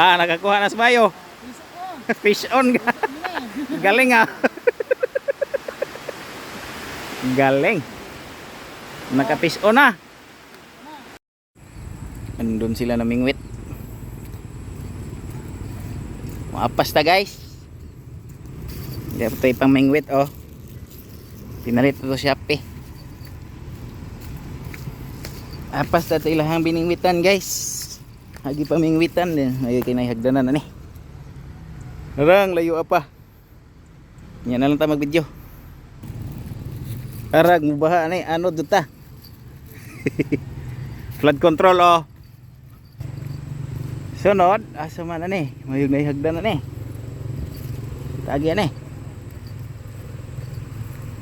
Nakakuha na sa bayo. Fish on. Galing ah. Galing. Naka-fish on na. Andun sila namingwit. Maapas ta guys. Hindi pa ito pang mingwit oh. Pinalit ito Shopee. Apas ta ito ilahang biningwitan guys. Hagi pa mingwitan din. Ay kinahagdanan na ni. Narang layo apa. Nya na lang ta mag-video. Arag mubaha ni ano duta. Flood control oh. Sunod asa man ani? Mayug na hagdanan ni. Tagi ani.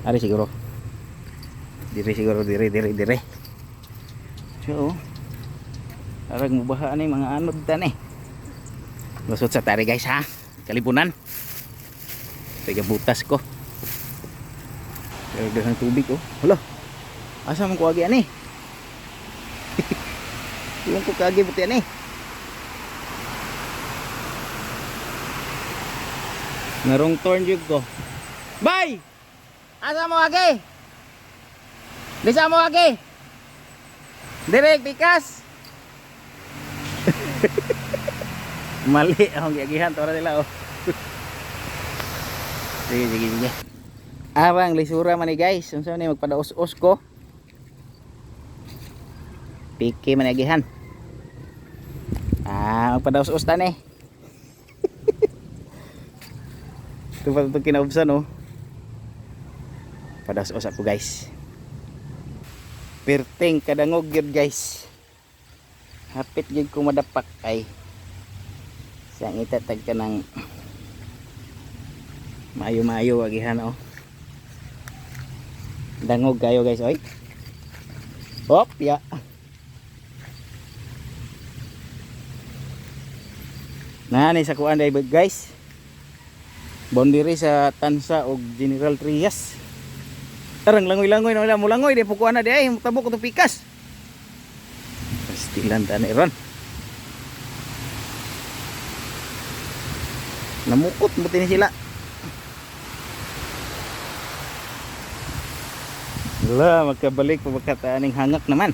Ari siguro. Dire. So, arag mubaha ni mga anod tan eh. Lusot sa tari guys ha. Kalibunan. Tiga butas ko. Pero daghang tubig oh. Hala. Asa man ko agi ani? Iwan ko kagi buti ani. Narong turn jud ko. Bye. Asa mo agi? Bisa mo agi? Direk pikas. Mali akong giagihan tora nila oh. Sige. Abang lisura man ni guys. Unsa ni magpadaos-os ko? Piki man agihan. Magpadaos-os ta ni. Ito pa ito kinaubsan oh. Padaos-os ako guys. Perting kadangog yun guys. Hapit yun kung madapak ay siyang itatag ka ng mayo agihan oh. Dangog kayo guys oy. Hop ya. Nani sa kuan day guys. Boundary sa Tansa og General Trias. Tarang langoy-langoy na wala mo langoy di pukuan na di ay tabok to pikas. Pastilan ta ni ron. Namukot mo tin sila. Wala magkabalik pa magkataaning hangak naman.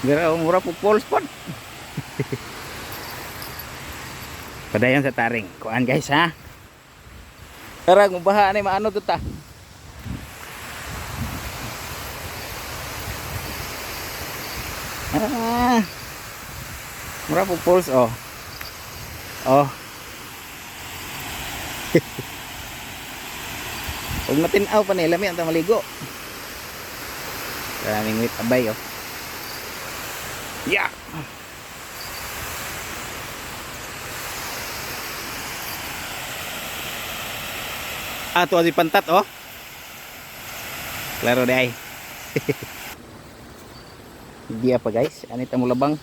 Gara mura po pole spot. Padayon sa taring. Kuan guys ha. Tara gubaha ni maano to ta. Mura po poles oh. Oh. Huwag matinaw pa nila may ang maligo. Maraming wait abay oh. Yeah. Ato di pantat oh. Klaro day. Hindi apa guys, ani ta mo labang.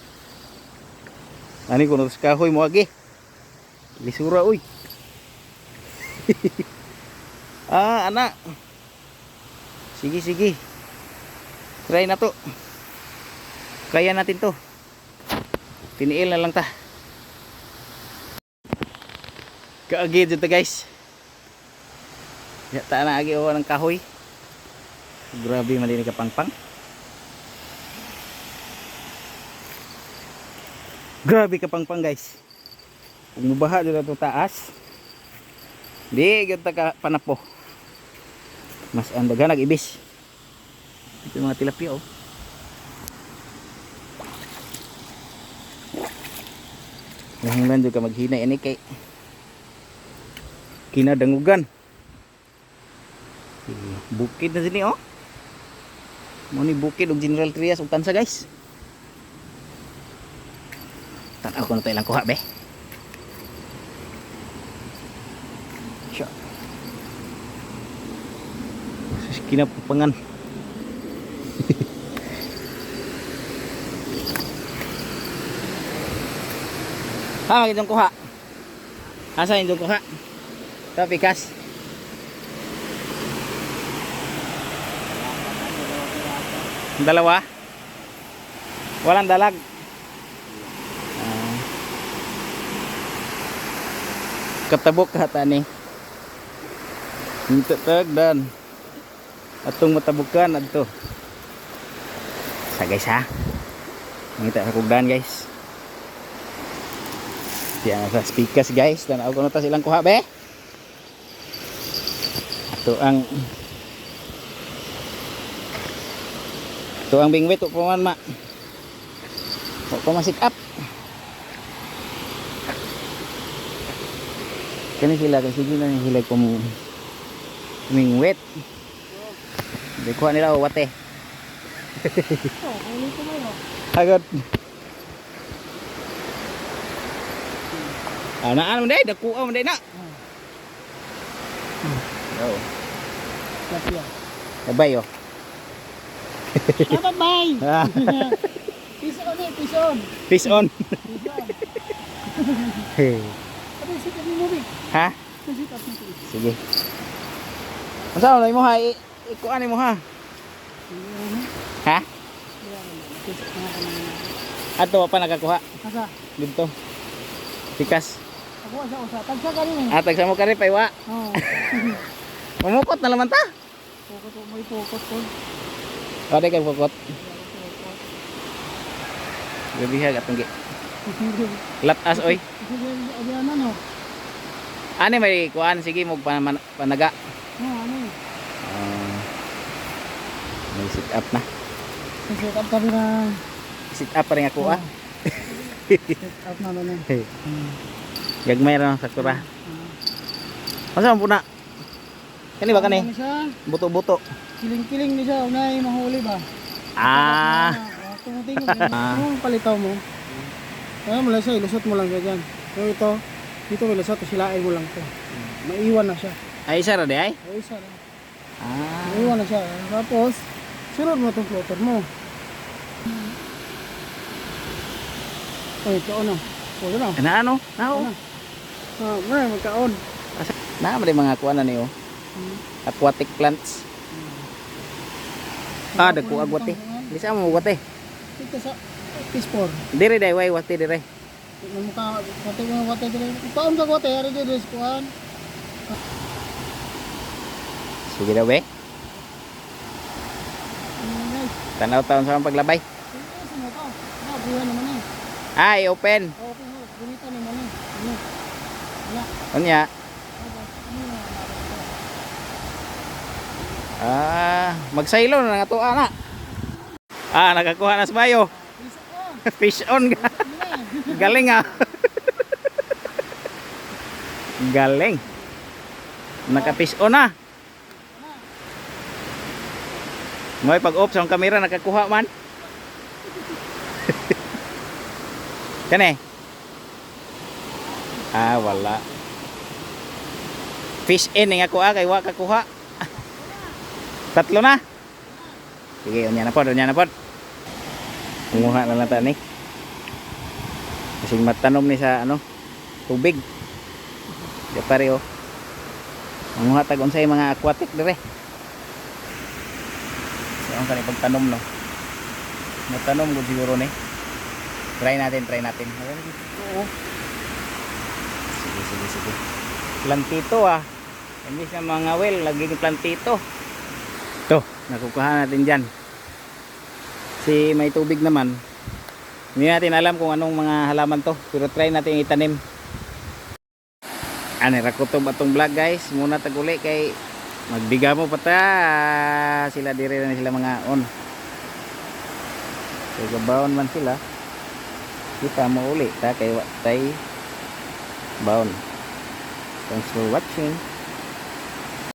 Ani kuno sa kahoy mo agi. Lisura uy. Anak. Sige. Try na to. Kaya natin to. Tiniil na lang ta. Kaagid dito guys. Yata na agi o ng kahoy. Grabe malinig ka pangpang. Grabe ka pangpang guys. Kung mubaha dito ito taas. Di ganda ka panapo. Mas andaga nag-ibis. Ito mga tilapia oh. Nahinglan juga maghina ini kay kinadangugan. Bukid na sini oh. Mo ni bukid og General Trias ug Tansa guys. Tan-aw ko na tayo lang kuha be. Siya. Sus kinapupangan. Itong kuha. Asa itong kuha? Ito pikas. Dalawa? Walang dalag. Katabok hata ni. Minta tagdan. Atong matabukan adto. Sa guys ha. Ngita sa kugdan guys. Diyan sa speakers guys. Tanaw ko na ta silang kuha be. Ito ang bingwit pa man ma. Wa pa masik up. Kani sila kasi sila ni hilag ko mo bingwit. Di kuha nila wate. Agad. Anaan mo day, dakuha mo day na. Oh. Bye oh. Bye. Fish on eh, fish on. Fish on. Fish on. Hey. Ano si kami mo bi? Ha? Sige. Masa mo mo ha? Ikuan mo ha. Ha? Ato pa nakakuha. Asa? Dito. Tikas. Ako sa usa. Tagsa kanina. Atag sa mo kare paywa. Oo. Mamukot na laman ta. Pokot mo ipokot ko. Kada kay pukot. Gabi ha atong gi. Latas oy. Abi ano no? Ani may kuan sige mo panaga. Ano? May sit up na. Set up kami na. Sit up pa rin ako ah. Set up na na. Gagmay ra sa kura. Masa mo na? Kani ba kani? Buto-buto. Kiling-kiling ni siya, unay mahuli ba? Ah. Tumutingin mo. Palitaw mo. Kaya mo lang siya, ilusot mo lang siya dyan. So ito, dito may lusot, silain mo lang ito. Maiwan na siya. Ay isa ra di ay? O isa na. Ah. Maiwan na siya. Tapos, sunod mo itong floater mo. Ay, kaon na. Pwede na. Ano? Nao. Muna, magkaon. Na mo mga kuan na niyo. Aquatic plants. Ah, dagko agwate. Bisa mo wate. Ito sa Pispor. Dire dai way wate dire. Mukha, wate mo wate dire. Kaon ka wate, ari dire kuan. Sige daw be. Tanaw taon sa paglabay. Buhay naman eh. Ay, open. Okay, bonita naman eh. Ano? Wala. Unya. Ah, magsaylo na nga to ana. Ah, nakakuha na sa bayo. Fish on ka. Galing ah. Galing. Naka-fish on na. May pag-off sa kamera nakakuha man. Kani? Ah, wala. Fish in nga kuha kay wa kakuha. Tatlo na. Sige, unya na pod, unya na pod. Kumuha na lang ta ni. Kasi matanom ni sa ano, tubig. Di pare oh. Manguha tag unsay mga aquatic dire. So ang kani pagtanom no. Matanom gud siguro ni. Try natin. Oo. Sige. Plantito ah. Imbis na mga well, laging plantito. Ito, nakukuha natin dyan. Si may tubig naman. Hindi natin alam kung anong mga halaman to. Pero try natin itanim. Ano, rakutob atong vlog guys. Muna taguli kay magbiga mo pa ta. Sila dire na sila mga on. So gabaon man sila. Kita mo uli ta kay watay baon. Thanks for watching.